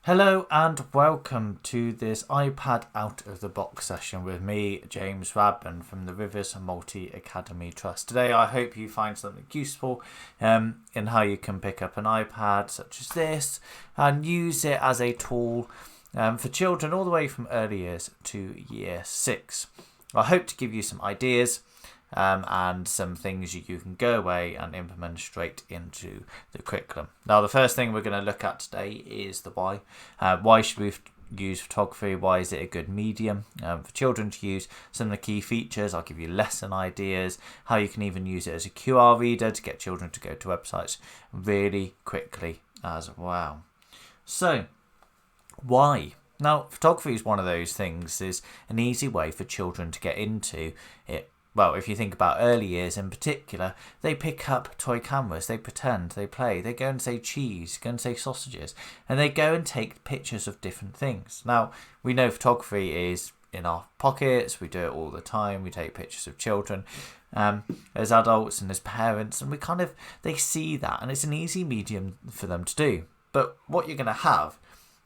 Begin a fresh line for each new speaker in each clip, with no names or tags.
Hello and welcome to this iPad out of the box session with me, James Radburn from the Rivers Multi Academy Trust. Today I hope you find something useful in how you can pick up an iPad such as this and use it as a tool for children all the way from early years to year 6. I hope to give you some ideas and some things you can go away and implement straight into the curriculum. Now, the first thing we're going to look at today is the why. Why should we use photography? Why is it a good medium for children to use? Some of the key features. I'll give you lesson ideas, how you can even use it as a QR reader to get children to go to websites really quickly as well. So, why? Now, photography is one of those things. Is an easy way for children to get into it. Well, if you think about early years in particular, they pick up toy cameras, they pretend, they play, they go and say cheese, go and say sausages, and they go and take pictures of different things. Now, we know photography is in our pockets, we do it all the time, we take pictures of children as adults and as parents, and they see that, and it's an easy medium for them to do. But what you're going to have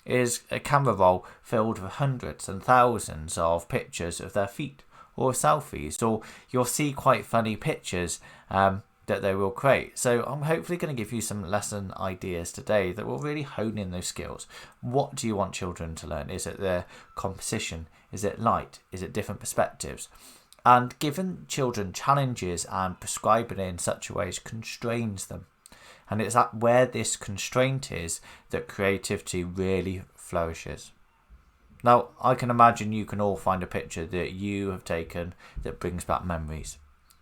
is a camera roll filled with hundreds and thousands of pictures of their feet, or selfies, or you'll see quite funny pictures that they will create. So I'm hopefully going to give you some lesson ideas today that will really hone in those skills. What do you want children to learn? Is it their composition? Is it light? Is it different perspectives? And giving children challenges and prescribing it in such a way as constrains them. And it's at where this constraint is that creativity really flourishes. Now, I can imagine you can all find a picture that you have taken that brings back memories.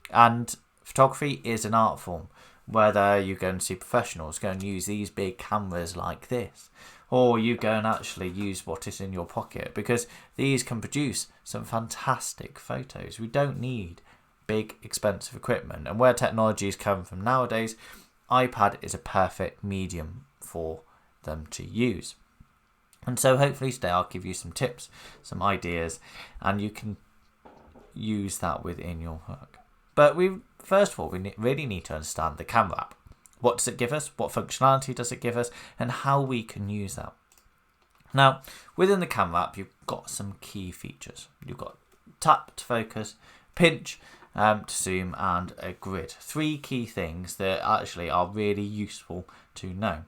And photography is an art form, whether you go and see professionals, go and use these big cameras like this, or you go and actually use what is in your pocket, because these can produce some fantastic photos. We don't need big, expensive equipment. And where technology is coming from nowadays, iPad is a perfect medium for them to use. And so hopefully today I'll give you some tips, some ideas, and you can use that within your work. But first of all, we really need to understand the camera app. What does it give us? What functionality does it give us? And how we can use that. Now, within the camera app, you've got some key features. You've got tap to focus, pinch to zoom, and a grid. 3 key things that actually are really useful to know.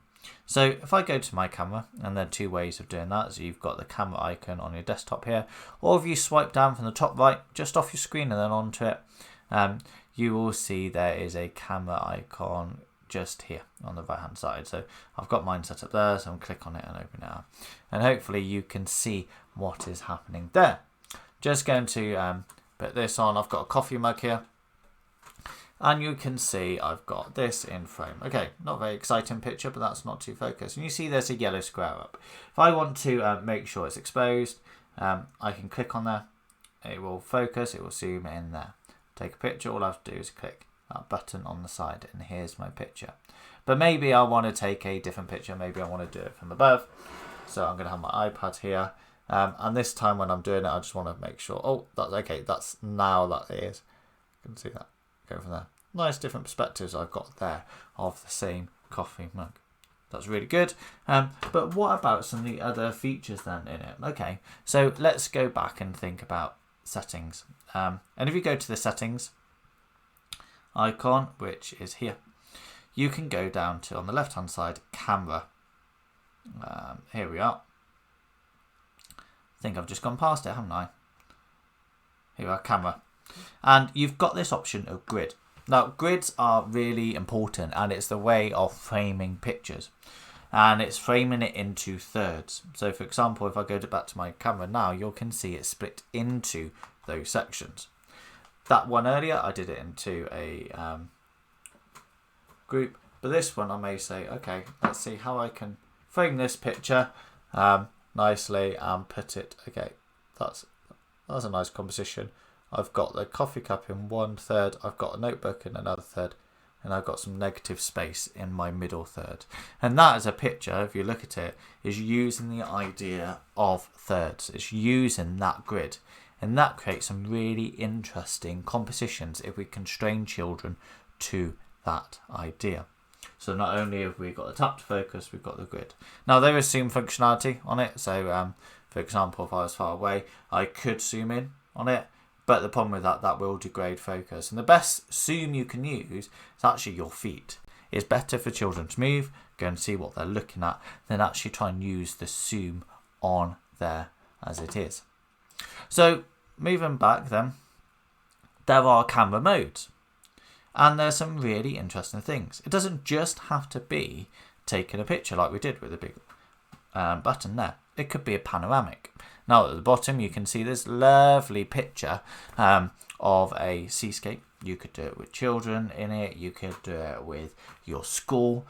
So if I go to my camera, and there are 2 ways of doing that. So you've got the camera icon on your desktop here, or if you swipe down from the top right, just off your screen and then onto it, you will see there is a camera icon just here on the right hand side. So I've got mine set up there, so I'm click on it and open it up. And hopefully you can see what is happening there. Just going to put this on. I've got a coffee mug here. And you can see I've got this in frame. Okay, not a very exciting picture, but that's not too focused. And you see there's a yellow square up. If I want to make sure it's exposed, I can click on there. It will focus, it will zoom in there. Take a picture, all I have to do is click that button on the side, and here's my picture. But maybe I want to take a different picture. Maybe I want to do it from above. So I'm going to have my iPad here. And this time when I'm doing it, I just want to make sure, oh, that's okay. That's now that is. You can see that. Go from there. Nice different perspectives I've got there of the same coffee mug. That's really good. But what about some of the other features then in it? Okay, so let's go back and think about settings. And if you go to the settings icon, which is here, you can go down to, on the left hand side, camera. Here we are. I think I've just gone past it, haven't I? Here we are, camera. And you've got this option of grid. Now, grids are really important, and it's the way of framing pictures. And it's framing it into thirds. So, for example, if I go back to my camera now, you can see it's split into those sections. That one earlier, I did it into a group. But this one, I may say, okay, let's see how I can frame this picture nicely and put it, okay, that's a nice composition. I've got the coffee cup in 1/3, I've got a notebook in another third, and I've got some negative space in my middle third. And that is a picture, if you look at it, is using the idea of thirds. It's using that grid. And that creates some really interesting compositions if we constrain children to that idea. So not only have we got the tap to focus, we've got the grid. Now there is zoom functionality on it. So for example, if I was far away, I could zoom in on it. But the problem with that will degrade focus. And the best zoom you can use is actually your feet. It's better for children to move, go and see what they're looking at, than actually try and use the zoom on there as it is. So moving back then, there are camera modes. And there's some really interesting things. It doesn't just have to be taking a picture like we did with the big button there. It could be a panoramic. Now at the bottom you can see this lovely picture of a seascape. You could do it with children in it. You could do it with your school.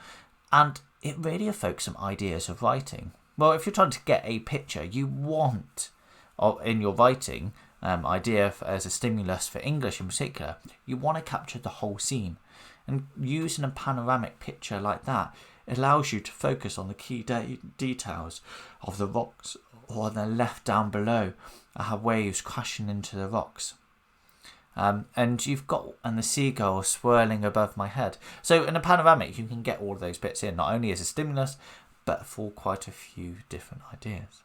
And it really evokes some ideas of writing. Well, if you're trying to get a picture, you want, in your writing idea as a stimulus for English in particular, you want to capture the whole scene. And using a panoramic picture like that, it allows you to focus on the key details of the rocks, or on the left down below, I have waves crashing into the rocks. And the seagulls swirling above my head. So in a panoramic, you can get all of those bits in, not only as a stimulus, but for quite a few different ideas.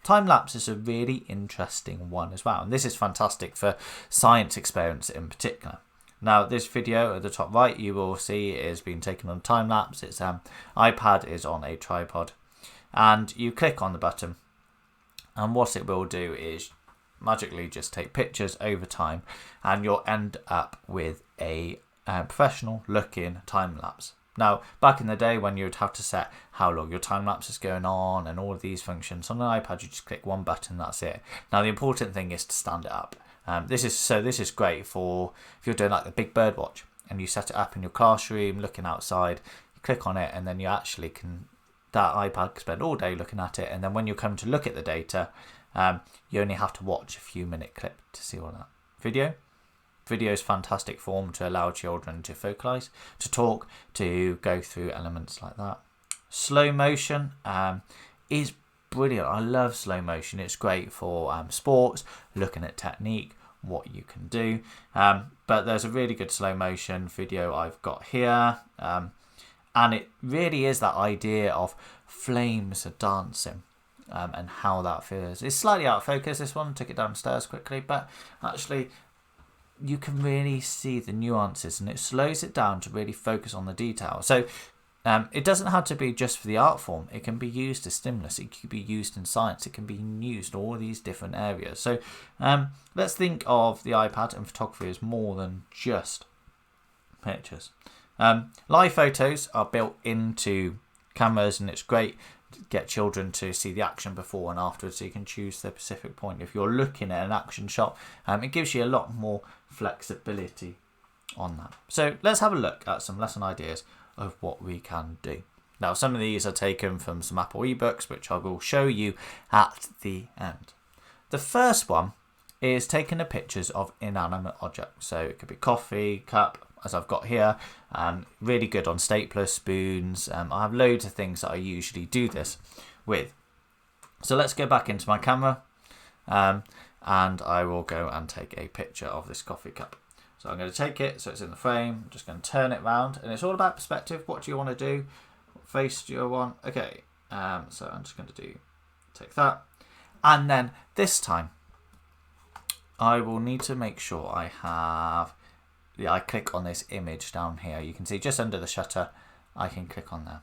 Time lapse is a really interesting one as well, and this is fantastic for science experiments in particular. Now, this video at the top right, you will see is being taken on time lapse. Its iPad is on a tripod, and you click on the button, and what it will do is magically just take pictures over time, and you'll end up with a professional looking time lapse. Now, back in the day when you would have to set how long your time lapse is going on and all of these functions, on an iPad you just click one button, that's it. Now the important thing is to stand it up. This is great for if you're doing like the big bird watch and you set it up in your classroom looking outside, you click on it, and then you actually that iPad can spend all day looking at it, and then when you come to look at the data, you only have to watch a few minute clip to see all that. Video is fantastic form to allow children to focalize, to talk, to go through elements like that. Slow motion is brilliant. I love slow motion. It's great for sports, looking at technique, what you can do. But there's a really good slow motion video I've got here. And it really is that idea of flames dancing. And how that feels. It's slightly out of focus, this one. Took it downstairs quickly, but actually you can really see the nuances, and it slows it down to really focus on the detail. So it doesn't have to be just for the art form. It can be used as stimulus. It can be used in science. It can be used in all these different areas. So let's think of the iPad and photography as more than just pictures. Live photos are built into cameras, and it's great to get children to see the action before and afterwards, so you can choose the specific point. If you're looking at an action shot, it gives you a lot more flexibility on that. So let's have a look at some lesson ideas of what we can do. Now, some of these are taken from some Apple ebooks, which I will show you at the end. The first one is taking the pictures of inanimate objects. So it could be coffee, cup, as I've got here. Really good on staplers, spoons. I have loads of things that I usually do this with. So let's go back into my camera, and I will go and take a picture of this coffee cup. So I'm going to take it so it's in the frame. I'm just going to turn it round, and it's all about perspective. What do you want to do? What face do you want? Okay, so I'm just going to take that, and then this time I will need to make sure I have. I click on this image down here. You can see just under the shutter, I can click on there.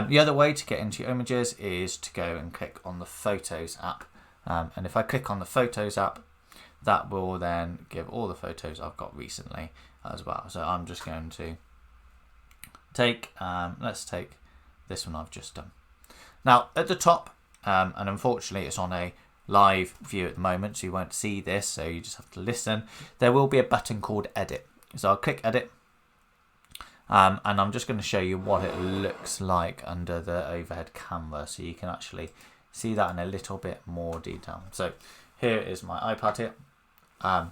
The other way to get into your images is to go and click on the Photos app. And if I click on the Photos app, that will then give all the photos I've got recently as well. So I'm just going to let's take this one I've just done. Now at the top, and unfortunately it's on a live view at the moment, so you won't see this, so you just have to listen. There will be a button called Edit. So I'll click Edit, and I'm just going to show you what it looks like under the overhead camera, so you can actually see that in a little bit more detail. So here is my iPad here, and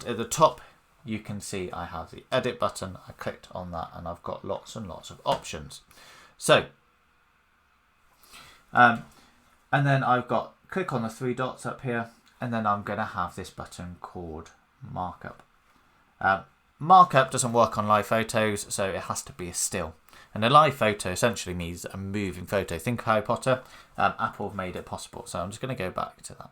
at the top you can see I have the Edit button. I clicked on that, and I've got lots and lots of options. So and then I've got click on the three dots up here, and then I'm going to have this button called Markup. Markup doesn't work on live photos, so it has to be a still. And a live photo essentially means a moving photo. Think of Harry Potter. Apple have made it possible. So I'm just going to go back to that.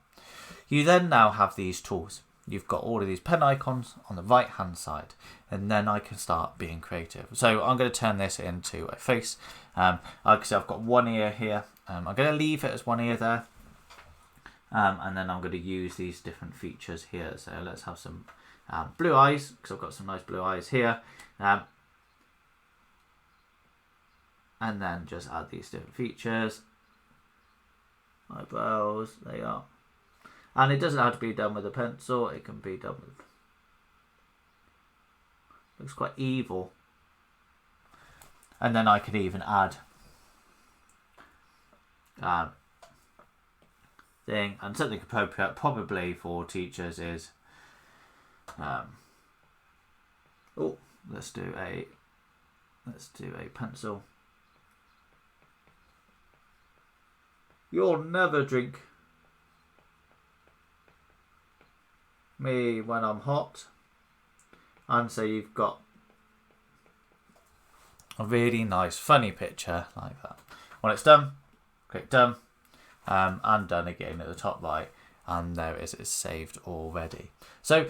You then now have these tools. You've got all of these pen icons on the right hand side, and then I can start being creative. So I'm going to turn this into a face. Like I said, I've got one ear here. I'm going to leave it as one ear there, and then I'm going to use these different features here. So let's have some blue eyes, because I've got some nice blue eyes here, and then just add these different features. Eyebrows, there you are. And it doesn't have to be done with a pencil. It can be done with... Looks quite evil. And then I could even add thing. And something appropriate probably for teachers is... let's do a pencil. You'll never drink me when I'm hot. And so you've got a really nice funny picture like that. When it's done, click done, and done again at the top right, and there it is, it's saved already. So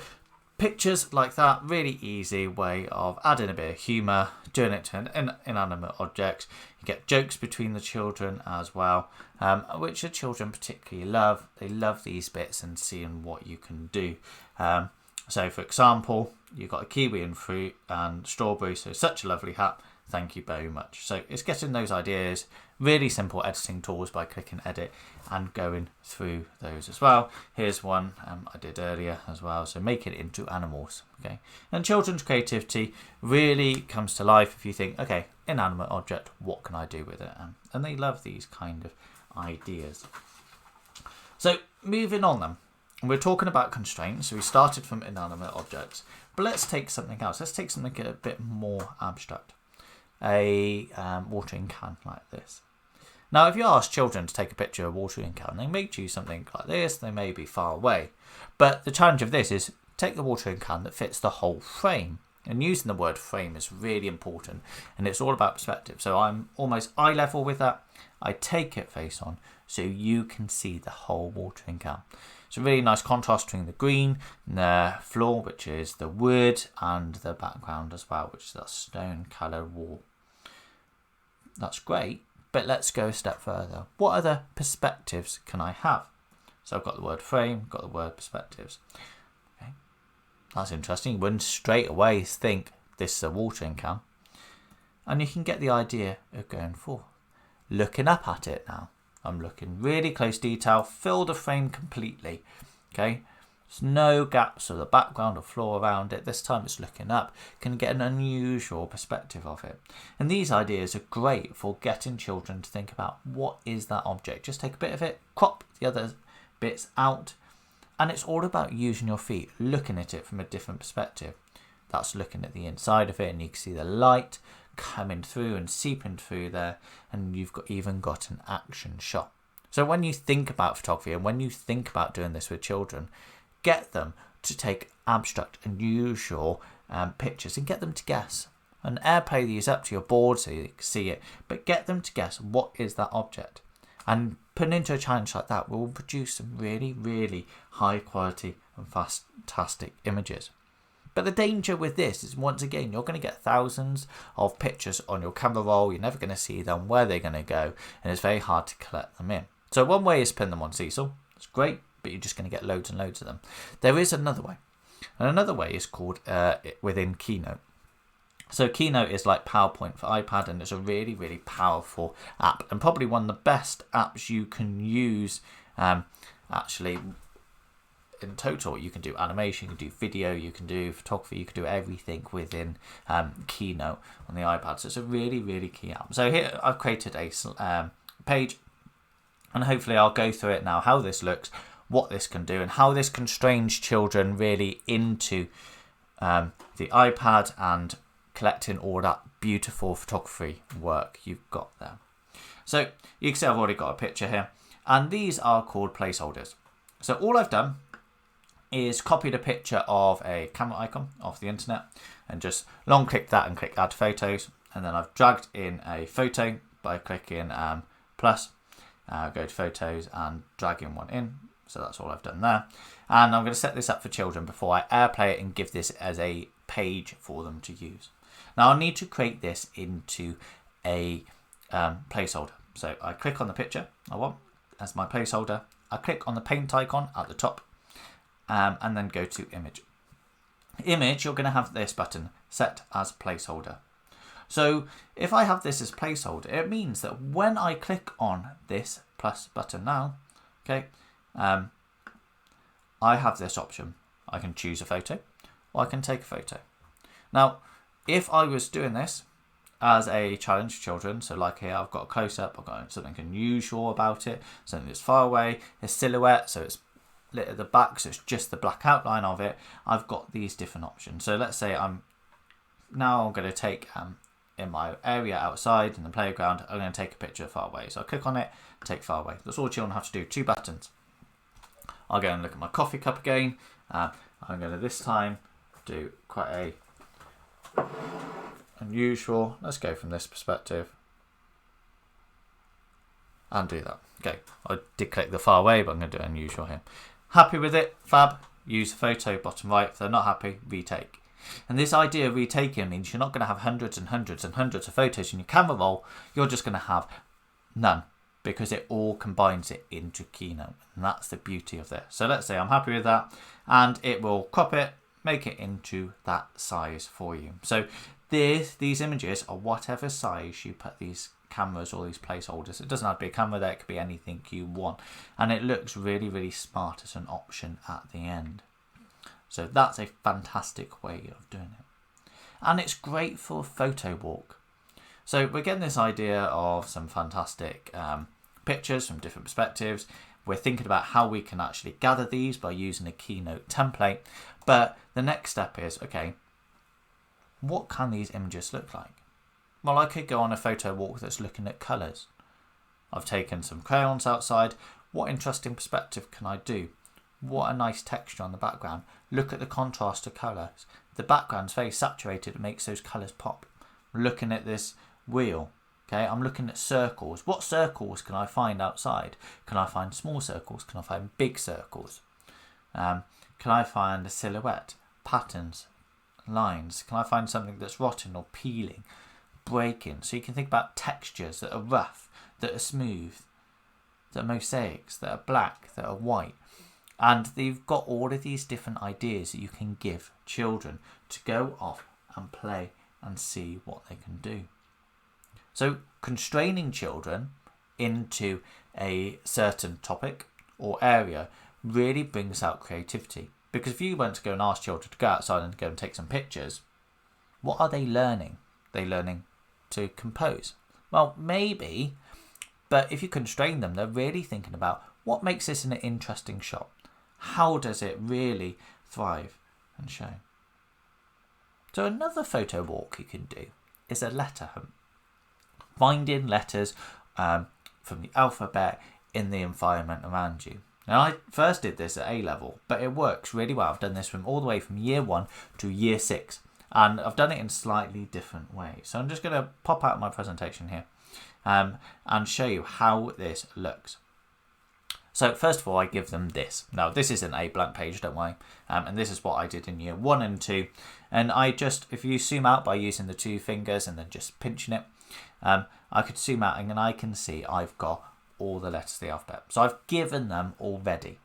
pictures like that, really easy way of adding a bit of humour, doing it to an inanimate object. You get jokes between the children as well, which the children particularly love. They love these bits and seeing what you can do. So for example, you've got a kiwi and fruit and strawberry, so such a lovely hat. Thank you very much. So it's getting those ideas, really simple editing tools by clicking edit and going through those as well. Here's one I did earlier as well. So make it into animals. Okay. And children's creativity really comes to life if you think, okay, inanimate object, what can I do with it? And they love these kind of ideas. So moving on then. We're talking about constraints. So we started from inanimate objects, but let's take something else. Let's take something a bit more abstract. A watering can like this. Now, if you ask children to take a picture of a watering can, they may choose something like this. They may be far away. But the challenge of this is take the watering can that fits the whole frame. And using the word frame is really important. And it's all about perspective. So I'm almost eye level with that. I take it face on so you can see the whole watering can. It's a really nice contrast between the green and the floor, which is the wood, and the background as well, which is that stone coloured wall. That's great, but let's go a step further. What other perspectives can I have? So I've got the word frame, got the word perspectives. Okay, that's interesting. You wouldn't straight away think this is a watering can. And you can get the idea of going forth. Looking up at it now. I'm looking really close detail, fill the frame completely. Okay, there's no gaps of the background or floor around it. This time it's looking up. Can get an unusual perspective of it. And these ideas are great for getting children to think about what is that object. Just take a bit of it, crop the other bits out, and it's all about using your feet, looking at it from a different perspective. That's looking at the inside of it, and you can see the light coming through and seeping through there, and you've even got an action shot. So when you think about photography and when you think about doing this with children, get them to take abstract, unusual pictures and get them to guess. And airplay these up to your board so you can see it, but get them to guess what is that object. And putting into a challenge like that will produce some really, really high quality and fantastic images. But the danger with this is, once again, you're going to get thousands of pictures on your camera roll. You're never going to see them, where they're going to go, and it's very hard to collect them in. So one way is pin them on Cecil. It's great, but you're just going to get loads and loads of them. There is another way. And another way is called within Keynote. So Keynote is like PowerPoint for iPad, and it's a really, really powerful app, and probably one of the best apps you can use actually. In total, you can do animation, you can do video, you can do photography, you can do everything within Keynote on the iPad. So it's a really, really key app. So here I've created a page, and hopefully I'll go through it now, how this looks, what this can do, and how this constrains children really into the iPad and collecting all that beautiful photography work you've got there. So you can see I've already got a picture here, and these are called placeholders. So all I've done is copied a picture of a camera icon off the internet and just long click that and click add photos. and then I've dragged in a photo by clicking plus, go to photos and dragging one in. So that's all I've done there. And I'm going to set this up for children before I AirPlay it and give this as a page for them to use. Now I'll need to create this into a placeholder. So I click on the picture I want as my placeholder. I click on the paint icon at the top and then go to image. Image, you're going to have this button set as placeholder. So if I have this as placeholder, it means that when I click on this plus button now, okay, I have this option. I can choose a photo or I can take a photo. Now, if I was doing this as a challenge for children, so like here, I've got a close-up, I've got something unusual about it, something that's far away, a silhouette, so it's lit at the back, so it's just the black outline of it. I've got these different options. So let's say I'm going to take, in my area outside in the playground, I'm going to take a picture far away. So I click on it, take far away. That's all children have to do, 2 buttons. I'll go and look at my coffee cup again. I'm going to this time do quite a unusual. Let's go from this perspective and do that. Okay, I did click the far away, but I'm going to do unusual here. Happy with it? Fab. Use the photo, bottom right. If they're not happy, retake. And this idea of retaking means you're not going to have hundreds and hundreds and hundreds of photos in your camera roll. You're just going to have none, because it all combines it into Keynote. And that's the beauty of this. So let's say I'm happy with that, and it will crop it, make it into that size for you. So these images are whatever size you put these cameras or these placeholders. It doesn't have to be a camera there, it could be anything you want. And it looks really, really smart as an option at the end. So that's a fantastic way of doing it. And it's great for a photo walk. So we're getting this idea of some fantastic pictures from different perspectives. We're thinking about how we can actually gather these by using a Keynote template. But the next step is, okay, what can these images look like? Well, I could go on a photo walk that's looking at colours. I've taken some crayons outside. What interesting perspective can I do? What a nice texture on the background. Look at the contrast of colours. The background's very saturated. It makes those colours pop. I'm looking at this wheel. Okay, I'm looking at circles. What circles can I find outside? Can I find small circles? Can I find big circles? Can I find a silhouette, patterns, lines? Can I find something that's rotten or peeling, breaking? So you can think about textures that are rough, that are smooth, that are mosaics, that are black, that are white. And they've got all of these different ideas that you can give children to go off and play and see what they can do. So constraining children into a certain topic or area really brings out creativity. Because if you went to go and ask children to go outside and go and take some pictures, what are they learning? They're learning to compose. Well, maybe, but if you constrain them, they're really thinking about what makes this an interesting shot. How does it really thrive and shine? So another photo walk you can do is a letter hunt. Finding letters from the alphabet in the environment around you. Now, I first did this at A level, but it works really well. I've done this from all the way from year 1 to year 6, and I've done it in slightly different ways. So I'm just going to pop out my presentation here and show you how this looks. So first of all, I give them this. Now, this isn't a blank page, don't worry. And this is what I did in year 1 and 2. And I just, if you zoom out by using the 2 fingers and then just pinching it, I could zoom out and then I can see I've got all the letters of the alphabet. So I've given them already.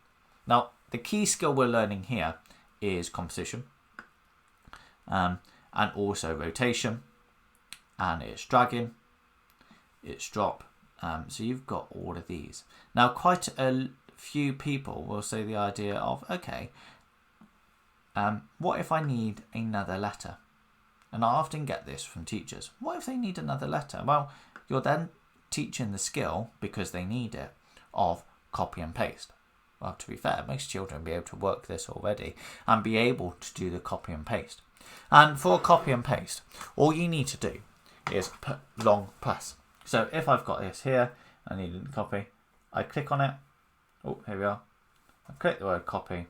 Now, the key skill we're learning here is composition and also rotation, and it's dragging, it's drop. So you've got all of these. Now, quite a few people will say the idea of, okay, what if I need another letter? And I often get this from teachers. What if they need another letter? Well, you're then teaching the skill, because they need it, of copy and paste. Well, to be fair, most children will be able to work this already and be able to do the copy and paste. And for copy and paste, all you need to do is put long press. So if I've got this here, I need to copy, I click on it. Oh, here we are. I click the word copy,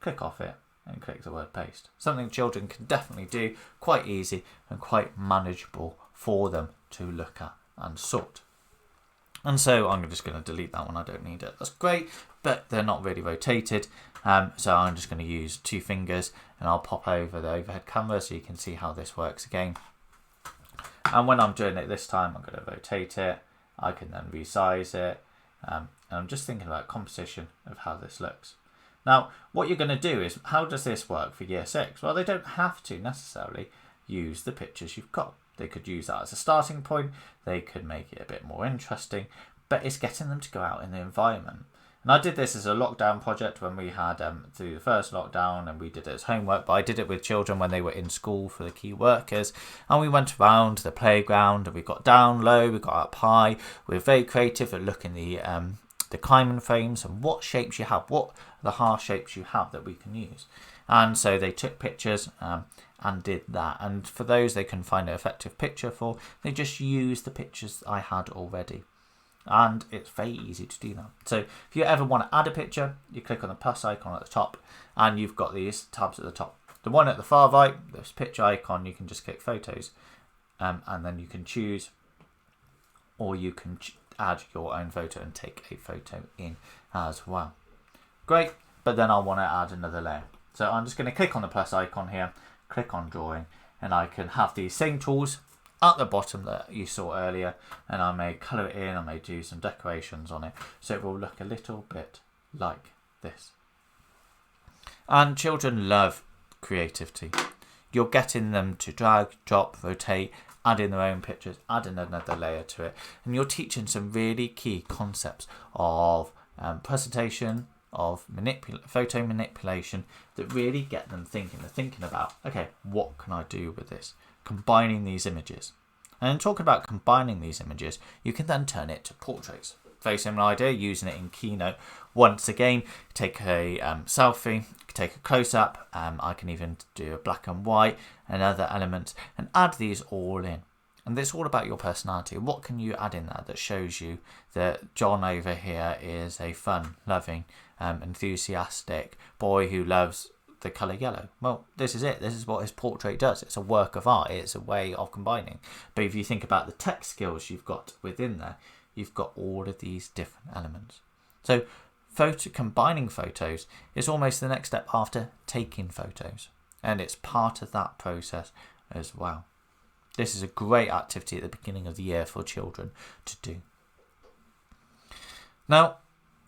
click off it, and click the word paste. Something children can definitely do, quite easy and quite manageable for them to look at and sort. And so I'm just going to delete that one, I don't need it. That's great, but they're not really rotated. So I'm just going to use 2 fingers and I'll pop over the overhead camera so you can see how this works again. And when I'm doing it this time, I'm going to rotate it. I can then resize it. And I'm just thinking about composition of how this looks. Now, what you're going to do is, how does this work for Year 6? Well, they don't have to necessarily use the pictures you've got. They could use that as a starting point. They could make it a bit more interesting, but it's getting them to go out in the environment. And I did this as a lockdown project when we had through the first lockdown, and we did it as homework, but I did it with children when they were in school for the key workers. And we went around the playground and we got down low, we got up high. We were very creative at looking the climbing frames and what shapes you have, what are the half shapes you have that we can use. And so they took pictures and did that. And for those they couldn't find an effective picture for, they just used the pictures I had already. And it's very easy to do that. So if you ever want to add a picture, you click on the plus icon at the top and you've got these tabs at the top. The one at the far right, this picture icon, you can just click photos and then you can choose, or you can add your own photo and take a photo in as well. Great, but then I want to add another layer. So I'm just going to click on the plus icon here, click on drawing, and I can have these same tools at the bottom that you saw earlier, and I may colour it in, I may do some decorations on it, so it will look a little bit like this. And children love creativity. You're getting them to drag, drop, rotate, add in their own pictures, add in another layer to it, and you're teaching some really key concepts of presentation, of photo manipulation that really get them thinking. They're thinking about, okay, what can I do with this? Combining these images. And in talking about combining these images, you can then turn it to portraits. Very similar idea, using it in Keynote. Once again, take a selfie, take a close-up, I can even do a black and white and other elements and add these all in. And it's all about your personality. What can you add in there that shows you that John over here is a fun, loving, enthusiastic boy who loves the colour yellow? Well, this is it. This is what his portrait does. It's a work of art. It's a way of combining. But if you think about the tech skills you've got within there, you've got all of these different elements. So combining photos is almost the next step after taking photos. And it's part of that process as well. This is a great activity at the beginning of the year for children to do. Now,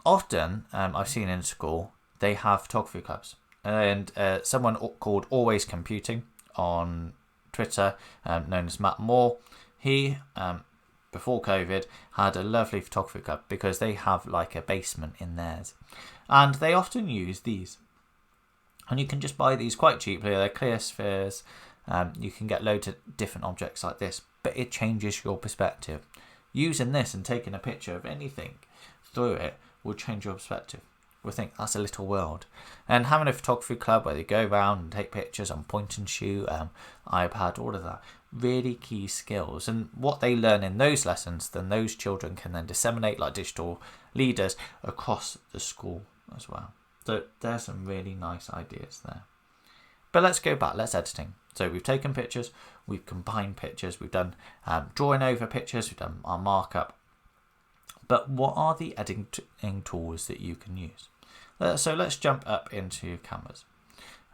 often I've seen in school, they have photography clubs. And someone called Always Computing on Twitter, known as Matt Moore, he, before COVID, had a lovely photography club because they have like a basement in theirs. And they often use these. And you can just buy these quite cheaply. They're clear spheres. You can get loads of different objects like this, but it changes your perspective. Using this and taking a picture of anything through it will change your perspective. We'll think that's a little world. And having a photography club where they go around and take pictures on point and shoot, iPad, all of that, really key skills. And what they learn in those lessons, then those children can then disseminate like digital leaders across the school as well. So there's some really nice ideas there. But let's go back, let's editing. So we've taken pictures, we've combined pictures, we've done drawing over pictures, we've done our markup. But what are the editing tools that you can use? So let's jump up into cameras.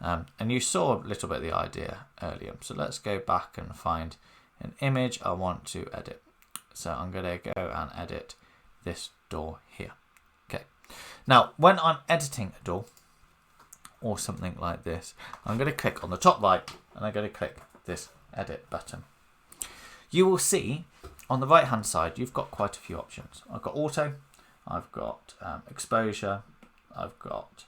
And you saw a little bit of the idea earlier. So let's go back and find an image I want to edit. So I'm going to go and edit this door here. Okay. Now, when I'm editing a door, or something like this, I'm going to click on the top right and I'm going to click this edit button. You will see on the right hand side you've got quite a few options. I've got auto, I've got exposure, I've got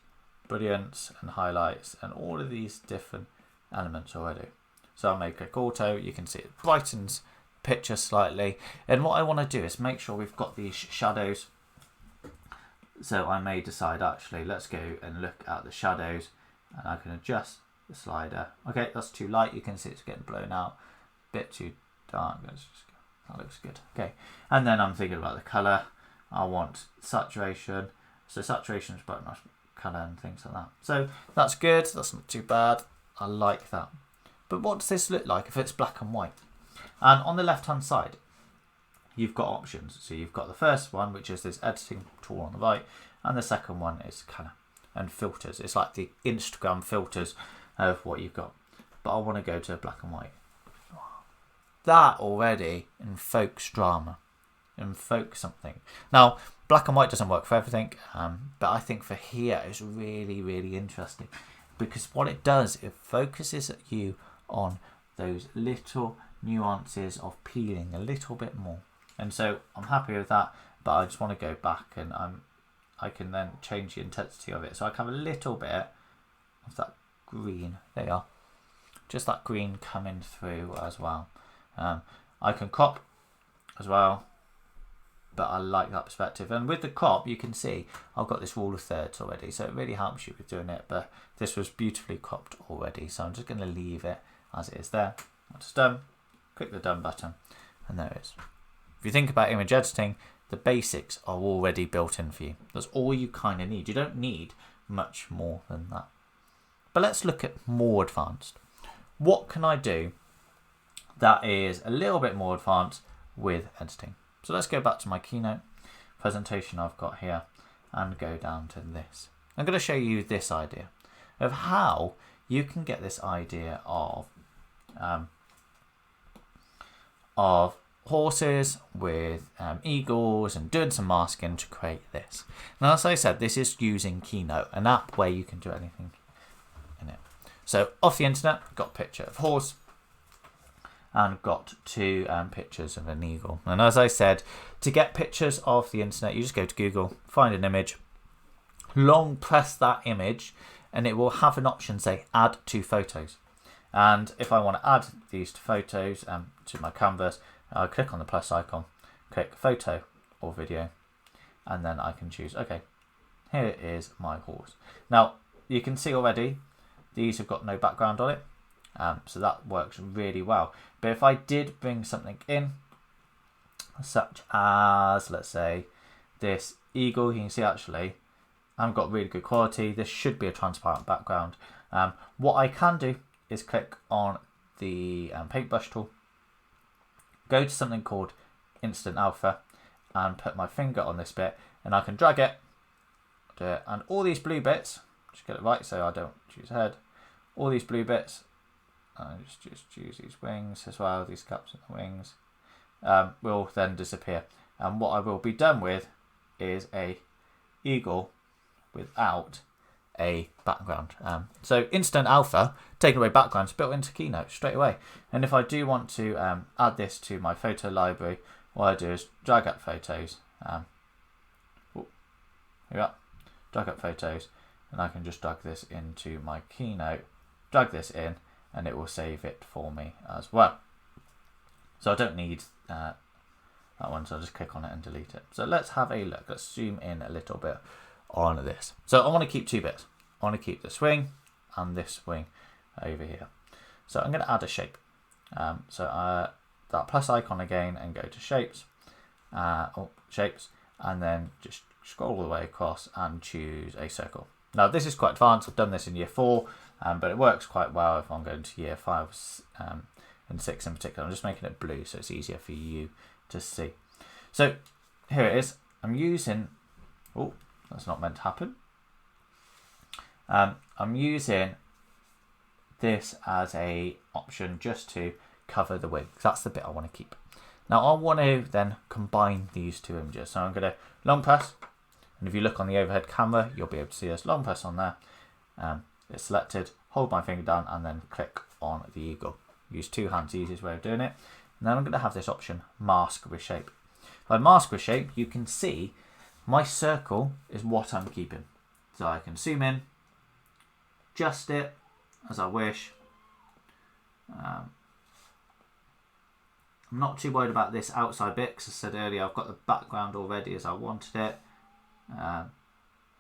brilliance and highlights and all of these different elements already. So I may click auto, you can see it brightens the picture slightly, and what I want to do is make sure we've got these shadows. So I may decide, actually, let's go and look at the shadows and I can adjust the slider. Okay, that's too light. You can see it's getting blown out. A bit too dark. That looks good. Okay, and then I'm thinking about the color. I want saturation. So saturation is about nice colour and things like that. So that's good, that's not too bad. I like that. But what does this look like if it's black and white? And on the left hand side, you've got options. So you've got the first one, which is this editing tool on the right, and the second one is colour and filters. It's like the Instagram filters of what you've got. But I want to go to black and white. That already invokes drama, invokes something. Now, black and white doesn't work for everything, but I think for here it's really, really interesting, because what it does, it focuses at you on those little nuances of peeling a little bit more. And so I'm happy with that, but I just want to go back and I can then change the intensity of it. So I can have a little bit of that green. There you are. Just that green coming through as well. I can crop as well, but I like that perspective. And with the crop, you can see I've got this rule of thirds already, so it really helps you with doing it. But this was beautifully cropped already, so I'm just going to leave it as it is there. Once it's done, click the done button, and there it is. If you think about image editing, the basics are already built in for you. That's all you kind of need. You don't need much more than that. But let's look at more advanced. What can I do that is a little bit more advanced with editing? So let's go back to my Keynote presentation I've got here and go down to this. I'm going to show you this idea of how you can get this idea of horses with eagles and doing some masking to create this. Now, as I said, this is using Keynote, an app where you can do anything in it. So off the internet, got a picture of horse and got two pictures of an eagle. And as I said, to get pictures off the internet, you just go to Google, find an image, long press that image, and it will have an option say add to photos. And if I want to add these to photos to my canvas, I'll click on the plus icon, click photo or video, and then I can choose, okay, here is my horse. Now, you can see already, these have got no background on it, so that works really well. But if I did bring something in, such as, let's say, this eagle, you can see actually, I've got really good quality. This should be a transparent background. What I can do is click on the paintbrush tool, go to something called Instant Alpha, and put my finger on this bit, and I can drag it, and all these blue bits, just get it right so I don't choose head, all these blue bits, I just choose these wings as well, these caps and the wings, will then disappear. And what I will be done with is a eagle without a background. So Instant Alpha, taking away backgrounds, built into Keynote straight away. And if I do want to add this to my photo library, what I do is drag up photos. Here we are. Drag up photos, and I can just drag this into my Keynote, drag this in, and it will save it for me as well. So I don't need that one, so I'll just click on it and delete it. So let's have a look. Let's zoom in a little bit on this. So I want to keep two bits. I want to keep this wing and this wing over here. So I'm going to add a shape. That plus icon again and go to shapes, shapes, and then just scroll all the way across and choose a circle. Now this is quite advanced. I've done this in year 4, but it works quite well if I'm going to year 5 and 6 in particular. I'm just making it blue so it's easier for you to see. So here it is. I'm using, oh, that's not meant to happen. I'm using this as a option just to cover the wing. That's the bit I want to keep. Now I want to then combine these two images. So I'm going to long press, and if you look on the overhead camera, you'll be able to see this long press on there. It's selected, hold my finger down, and then click on the eagle. Use two hands, the easiest way of doing it. And then I'm going to have this option, mask with shape. If I mask with shape, you can see my circle is what I'm keeping. So I can zoom in, adjust it as I wish. I'm not too worried about this outside bit because I said earlier I've got the background already as I wanted it. I'm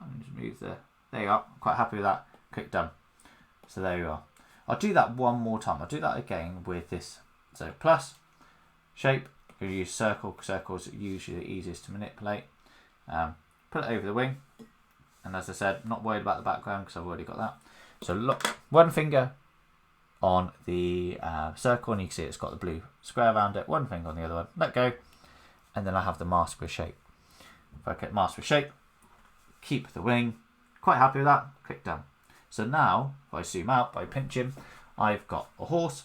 going to move there you are. I'm quite happy with that. Click done. So there you are. I'll do that one more time. I'll do that again with this. So plus, shape, we'll use circle. Circles are usually the easiest to manipulate. Put it over the wing. And as I said, not worried about the background because I've already got that. So look, one finger on the circle, and you can see it's got the blue square around it. One finger on the other one. Let go. And then I have the mask with shape. If I click mask with shape, keep the wing. Quite happy with that. Click done. So now, if I zoom out by pinching, I've got a horse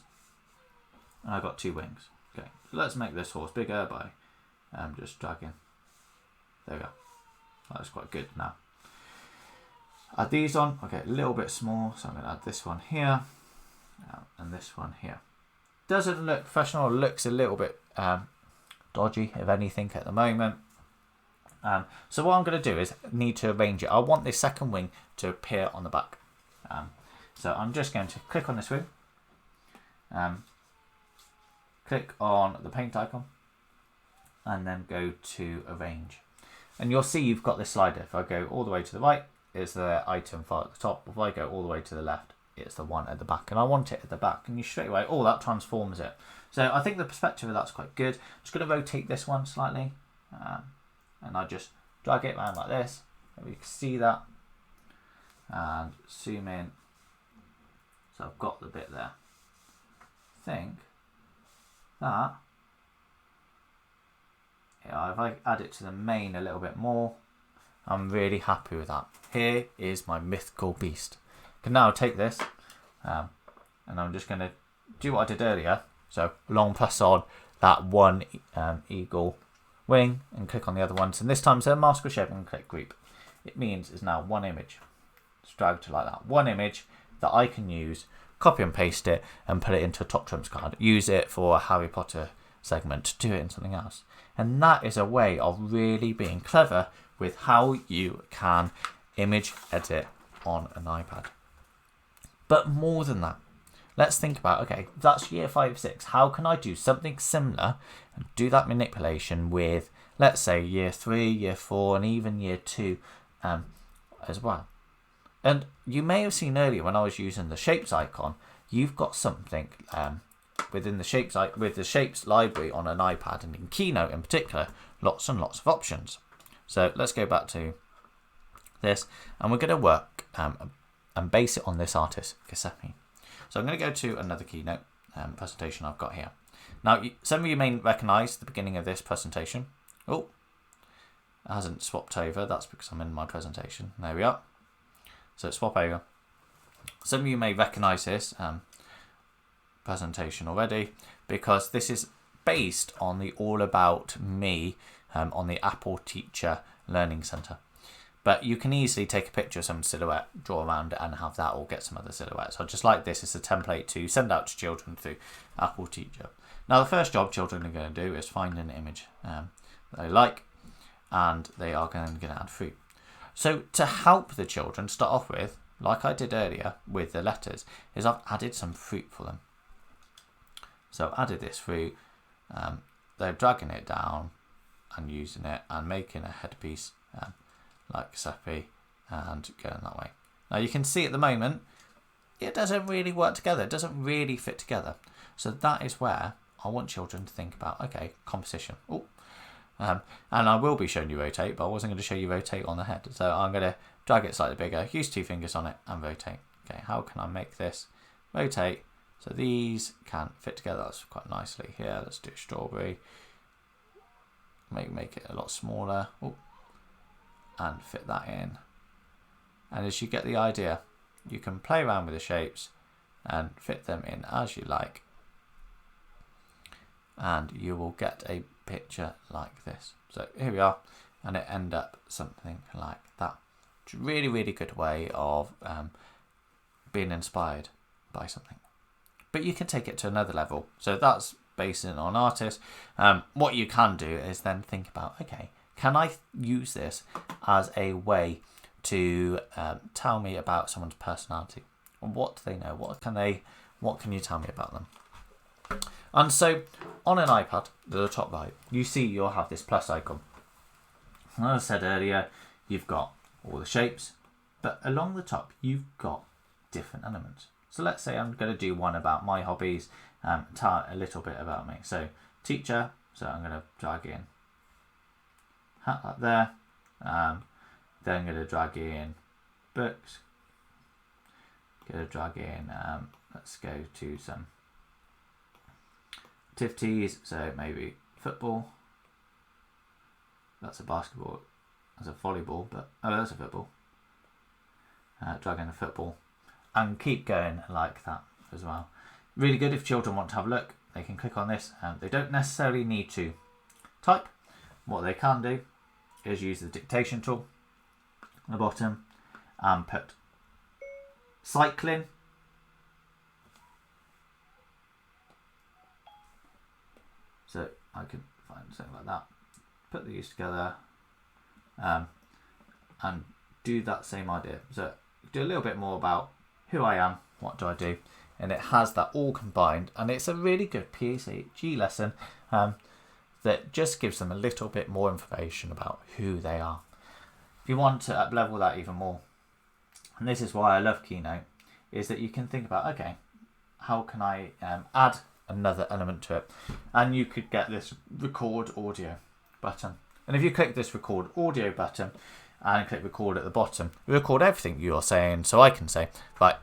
and I've got 2 wings. Okay, let's make this horse bigger by just dragging. There we go. That's quite good now. Add these on. Okay, a little bit small, so I'm going to add this one here and this one here. Doesn't look professional. Looks a little bit dodgy, if anything, at the moment. So what I'm going to do is need to arrange it. I want this second wing to appear on the back. So I'm just going to click on this wing. Click on the paint icon. And then go to arrange. And you'll see you've got this slider. If I go all the way to the right, it's the item file at the top. If I go all the way to the left, it's the one at the back. And I want it at the back. And you straight away, oh, that transforms it. So I think the perspective of that's quite good. I'm just going to rotate this one slightly. And I just drag it around like this. And we can see that. And zoom in. So I've got the bit there. I think that, yeah, if I add it to the main a little bit more, I'm really happy with that. Here is my mythical beast. I can now take this and I'm just going to do what I did earlier. So long press on that one eagle wing and click on the other ones. And this time instead of mask with shape and click group. It means it's now one image. It's dragged like that. One image that I can use, copy and paste it and put it into a top trumps card. Use it for a Harry Potter segment, do it in something else. And that is a way of really being clever with how you can image edit on an iPad. But more than that, let's think about, okay, that's year 5, 6. How can I do something similar and do that manipulation with, let's say, year 3, year 4, and even year 2 as well? And you may have seen earlier when I was using the shapes icon, you've got something within the shapes with the shapes library on an iPad, and in Keynote in particular, lots and lots of options. So let's go back to this, and we're going to work and base it on this artist, Giuseppe. So I'm going to go to another Keynote presentation I've got here. Now, some of you may recognise the beginning of this presentation. Oh, it hasn't swapped over. That's because I'm in my presentation. There we are. So swap over. Some of you may recognise this presentation already because this is based on the All About Me on the Apple Teacher Learning Center. But you can easily take a picture of some silhouette, draw around it and have that, or get some other silhouettes. So just like this, it's a template to send out to children through Apple Teacher. Now the first job children are going to do is find an image that they like, and they are going to add fruit. So to help the children start off with, like I did earlier with the letters, is I've added some fruit for them. So I've added this fruit, they're dragging it down and using it and making a headpiece like Giuseppe and going that way. Now you can see at the moment, it doesn't really work together. It doesn't really fit together. So that is where I want children to think about, okay, composition. Oh. And I will be showing you rotate, but I wasn't going to show you rotate on the head. So I'm going to drag it slightly bigger, use 2 fingers on it and rotate. Okay, how can I make this rotate so these can fit together? That's quite nicely here. Let's do strawberry. Make it a lot smaller. Ooh. And fit that in. And as you get the idea, you can play around with the shapes and fit them in as you like. And you will get a picture like this. So here we are, and it end up something like that. It's a really, really good way of being inspired by something. But you can take it to another level. So that's based on artists. What you can do is then think about, okay, can I use this as a way to tell me about someone's personality? What do they know? What can you tell me about them? And so on an iPad, at the top right, you see you'll have this plus icon. And as I said earlier, you've got all the shapes, but along the top, you've got different elements. So let's say I'm going to do one about my hobbies, tell a little bit about me. So teacher, so I'm going to drag in hat up there, Then going to drag in books. Going to drag in, let's go to some activities. So maybe football. That's a basketball. That's a volleyball, but that's a football. Drag in the football. And keep going like that as well. Really good if children want to have a look. They can click on this. They don't necessarily need to type. What they can do is use the dictation tool on the bottom and put cycling. So I can find something like that. Put these together and do that same idea. So do a little bit more about who I am, what do I do, and it has that all combined, and it's a really good PSHE lesson that just gives them a little bit more information about who they are. If you want to up level that even more, and this is why I love Keynote, is that you can think about, okay, how can I add another element to it? And you could get this record audio button, and if you click this record audio button and click record at the bottom, you record everything you're saying. So I can say, right,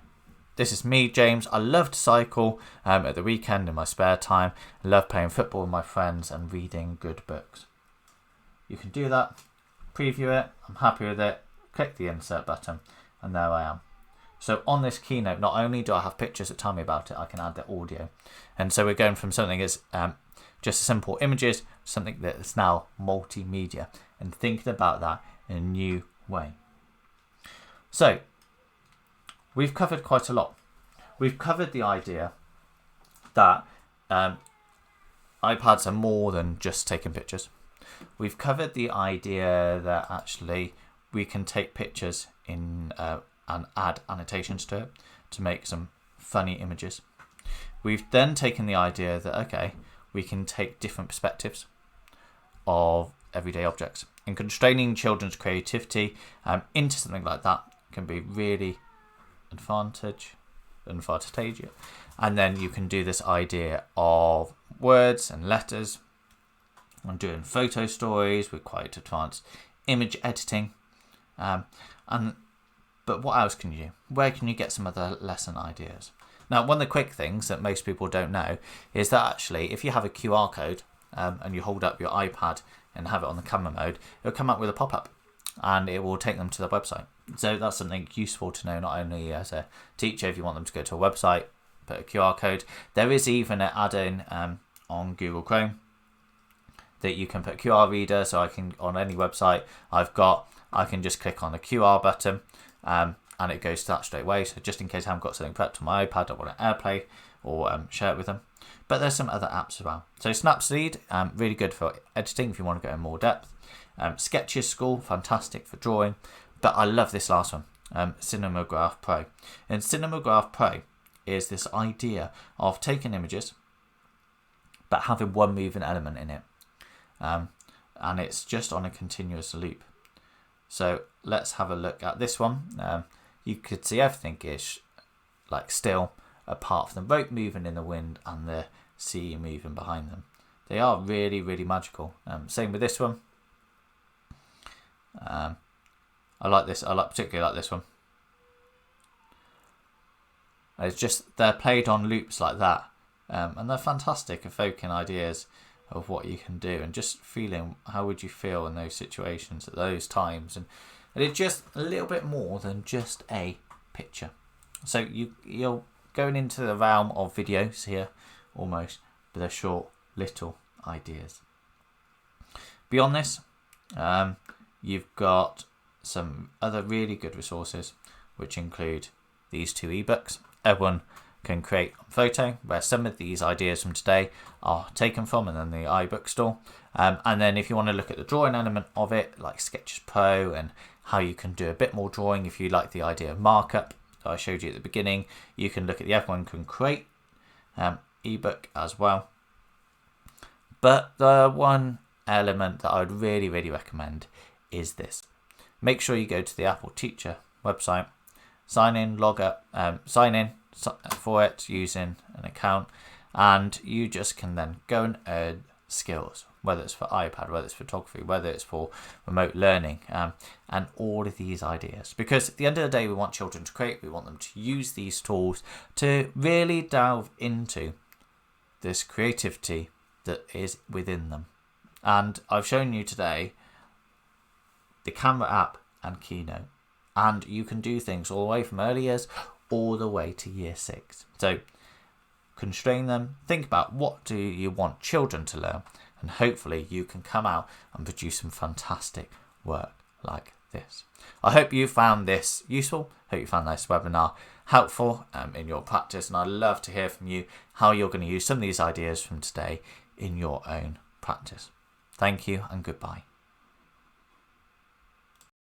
this is me, James. I love to cycle at the weekend in my spare time. I love playing football with my friends and reading good books. You can do that, preview it. I'm happy with it. Click the insert button, and there I am. So on this Keynote, not only do I have pictures that tell me about it, I can add the audio. And so we're going from something that's just simple images, something that's now multimedia, and thinking about that in a new way. So we've covered quite a lot. We've covered the idea that iPads are more than just taking pictures. We've covered the idea that actually we can take pictures in and add annotations to it to make some funny images. We've then taken the idea that, okay, we can take different perspectives of everyday objects, and constraining children's creativity into something like that can be really advantageous. And then you can do this idea of words and letters, and doing photo stories with quite advanced image editing. But what else can you do? Where can you get some other lesson ideas? Now, one of the quick things that most people don't know is that actually, if you have a QR code and you hold up your iPad and have it on the camera mode, it'll come up with a pop-up and it will take them to the website. So that's something useful to know, not only as a teacher, if you want them to go to a website, put a QR code. There is even an add-in on Google Chrome that you can put QR reader, so I can, on any website I can just click on the QR button and it goes to that straight away. So just in case I haven't got something prepped on my iPad, I want to AirPlay or share it with them. But there's some other apps as well. So Snapseed, really good for editing if you want to go in more depth. Sketches School, fantastic for drawing. But I love this last one, Cinemagraph Pro. And Cinemagraph Pro is this idea of taking images but having one moving element in it. And it's just on a continuous loop. So let's have a look at this one. You could see everything is like still, apart from the rope moving in the wind and the sea moving behind them. They are really, really magical. Same with this one. I like this. Particularly like this one. It's just, they're played on loops like that, and they're fantastic, evoking ideas of what you can do and just feeling how would you feel in those situations at those times, and it's just a little bit more than just a picture. So you're going into the realm of videos here almost, but they're short little ideas. Beyond this, you've got some other really good resources, which include these two ebooks. Everyone can create on photo, where some of these ideas from today are taken from, and then the iBook store. And then if you want to look at the drawing element of it, like Sketches Pro, and how you can do a bit more drawing if you like the idea of markup that I showed you at the beginning, you can look at the Everyone Can Create ebook as well. But the one element that I would really, really recommend is this. Make sure you go to the Apple Teacher website, sign in for it using an account, and you just can then go and earn skills. whether it's for iPad, whether it's photography, whether it's for remote learning, and all of these ideas. Because at the end of the day, we want children to create, we want them to use these tools to really delve into this creativity that is within them. And I've shown you today the camera app and Keynote, and you can do things all the way from early years all the way to year 6. So constrain them, think about what do you want children to learn, and hopefully you can come out and produce some fantastic work like this. I hope you found this useful. Hope you found this webinar helpful in your practice, and I'd love to hear from you how you're going to use some of these ideas from today in your own practice. Thank you and goodbye.